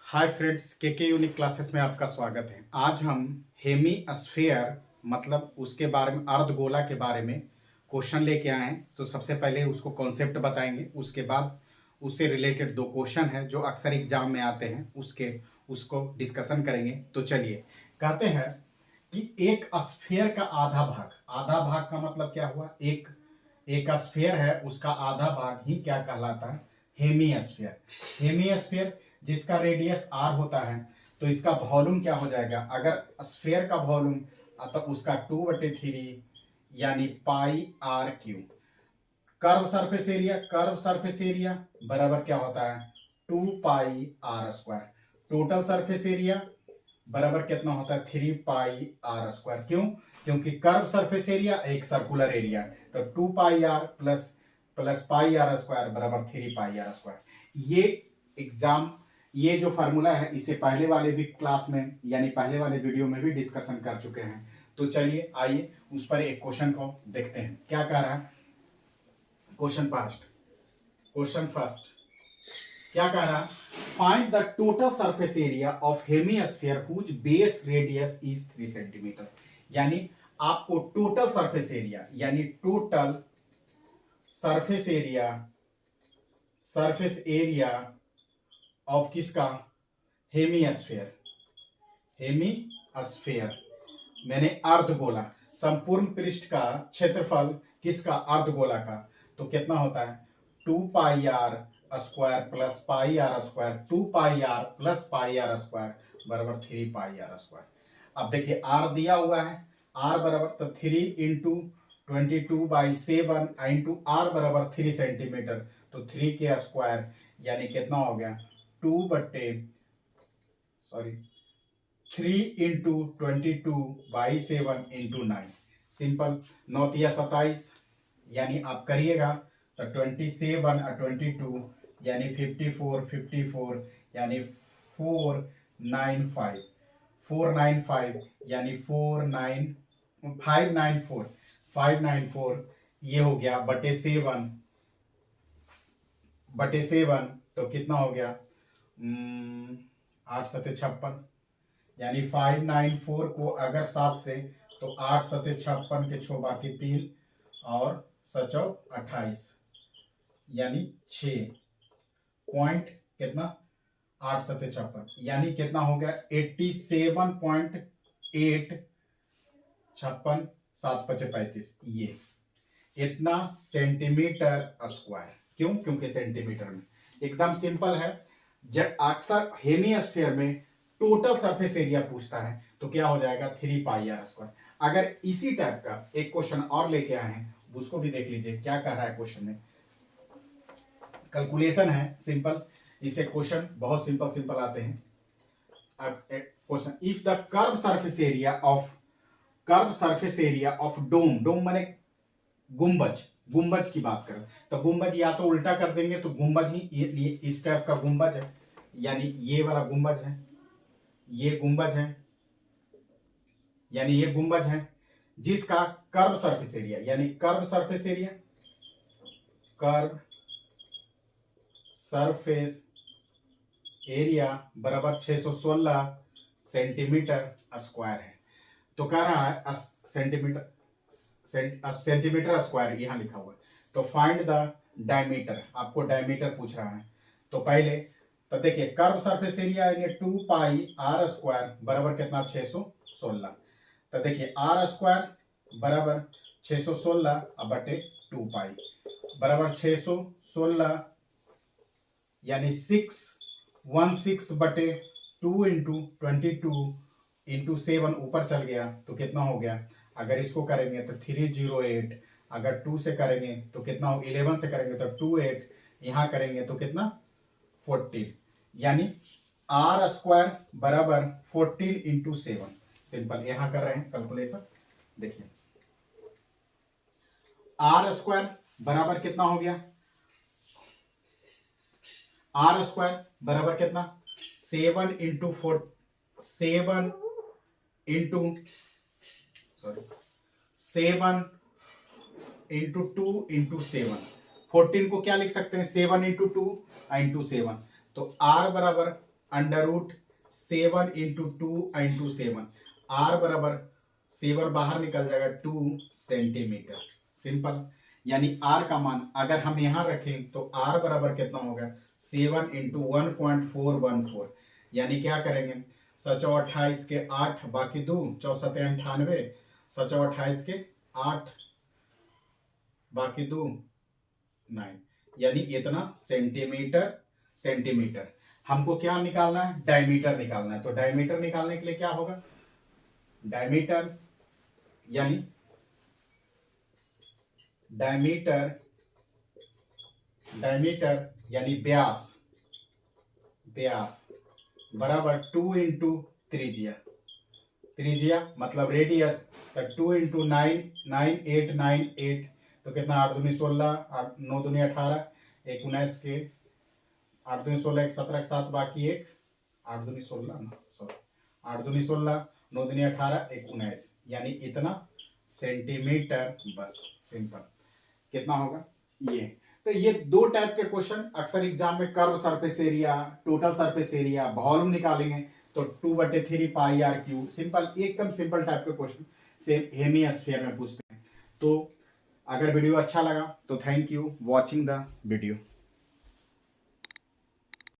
Hi friends, के unique classes में आपका स्वागत है। आज हम हेमी स्फीयर मतलब उसके बारे में, अर्धगोला के बारे में क्वेश्चन लेके आए हैं। तो सबसे पहले उसको कॉन्सेप्ट बताएंगे, उसके बाद उससे रिलेटेड दो क्वेश्चन है जो अक्सर एग्जाम में आते हैं, उसको डिस्कशन करेंगे। तो चलिए, कहते हैं कि एक स्फीयर का आधा भाग का मतलब क्या हुआ? एक स्फीयर है, उसका आधा भाग ही क्या कहलाता है? हेमीस्फीयर। हेमीस्फीयर जिसका रेडियस आर होता है, तो इसका वॉल्यूम क्या हो जाएगा? अगर स्फीयर का वॉल्यूम तो उसका 2/3 यानी pi r cube. Curve surface area बराबर क्या होता है? 2 पाई r²। टोटल सरफेस एरिया बराबर कितना होता है? 3 पाई r²। क्यों? क्योंकि कर्व सरफेस एरिया एक सर्कुलर एरिया, तो 2 पाई r प्लस पाई r² बराबर 3 पाई r²। ये जो फार्मूला है, इसे पहले वाले भी क्लास में यानी पहले वाले वीडियो में भी डिस्कशन कर चुके हैं। तो चलिए आइए उस पर एक क्वेश्चन को देखते हैं क्या कह रहा है। क्वेश्चन फर्स्ट क्या कह रहा है? Find the total surface area of hemisphere whose base radius is 3 centimetre. यानी आपको टोटल सरफेस एरिया यानी टोटल सरफेस एरिया ऑफ किसका? हेमीस्फीयर मैंने अर्धगोला, संपूर्ण पृष्ठ का क्षेत्रफल किसका? अर्धगोला का। तो कितना होता है? 2 पाई r² प्लस पाई r²। 2 पाई r प्लस पाई r² बराबर 3 पाई r²। अब देखिए r दिया हुआ है, r बराबर तो 3 इंटू 22/7 इंटू r बराबर 3 सेंटीमीटर, तो 3 के स्क्वायर यानी कितना हो गया? 3 इंटू 22/7 इंटू 9। सिंपल, 9×3 = 27 यानी आप करिएगा तो 27 और 22 यानी 54 यानी 495 यानी 594 ये हो गया बटे 7 तो कितना हो गया? 8×7 = 56 यानी 594 को अगर 7 से तो 8×7 = 56 के 6 बाकी 3 और 7×4 = 28 यानी 6 पॉइंट कितना? 8×7 = 56 यानी कितना हो गया? 87.8। 56 7×5 = 35 ये इतना सेंटीमीटर स्क्वायर। क्यों? क्योंकि सेंटीमीटर में एकदम सिंपल है। जब अक्सर हेमीस्फीयर में टोटल सरफेस एरिया पूछता है तो क्या हो जाएगा? 3 पाई r²। अगर इसी टाइप का एक क्वेश्चन और लेके आए हैं, उसको भी देख लीजिए क्या कह रहा है क्वेश्चन में। कैलकुलेशन है सिंपल, इससे क्वेश्चन बहुत सिंपल आते हैं। अब एक question, if the curve surface area of dome माने गुंबज की बात करें तो गुंबज या तो उल्टा कर देंगे तो गुंबज ही ये इस टाइप का गुंबज है, यानी ये वाला गुंबज है, ये गुंबज है, यानी ये गुंबज है जिसका कर्व सरफेस एरिया बराबर 616 सेंटीमीटर स्क्वायर है। तो कह रहा है सेंटीमीटर स्क्वायर यहां लिखा हुआ है। तो फाइंड द डायमीटर, आपको डायमीटर पूछ रहा है। तो पहले तो देखिए, कर्व सरफेस एरिया यानी 2 पाई r² बराबर कितना? 616। तो देखिए r² बराबर 616 बटे 2 पाई बराबर 616 यानी 616 बटे 2 इंटू 22 इंटू 7 ऊपर चल गया तो कितना हो गया? अगर इसको करेंगे तो 308, अगर 2 से करेंगे तो कितना हो? 11 से करेंगे तो 28, यहां करेंगे तो कितना? 14 यानी r² बराबर 14 इंटू 7। सिंपल, यहां कर रहे हैं कैलकुलेशन। देखिए r² बराबर कितना हो गया? r² बराबर कितना? 7 इंटू 2 इंटू 7। 14 को क्या लिख सकते हैं? 7 इंटू 2 इंटू 7। तो r बराबर √7 इंटू 2 आर बराबर 7 बाहर निकल जाएगा 2 सेंटीमीटर। सिंपल। यानी आर का मान अगर हम यहां रखें तो आर बराबर कितना होगा 7 इंटू 1.414। यानी क्या करेंगे 728 के 8 बाकी 2 64 98 728 के 8 बाकी 2 9 यानी इतना सेंटीमीटर। हमको क्या निकालना है डायमीटर निकालना है। तो डायमीटर निकालने के लिए क्या होगा डायमीटर यानी व्यास बराबर 2 इंटू त्रिज्या मतलब रेडियस। 2 इंटू 9 तो कितना 8 दूनी 16 9 दूनी 18 1 19 के 8 दूनी 16 1 17 7 बाकी 1 8 दूनी 16 सॉरी 8 दूनी 16 9 दूनी 18 1 19 यानी इतना सेंटीमीटर। बस सिंपल। कितना होगा ये। तो ये दो टाइप के क्वेश्चन अक्सर एग्जाम में curve surface area total surface area volume निकालेंगे तो 2/3 पाई आर क्यूब सिंपल एकदम सिंपल टाइप के क्वेश्चन सेम हेमिस्फीयर में पूछते हैं। तो अगर वीडियो अच्छा लगा तो thank you watching the video.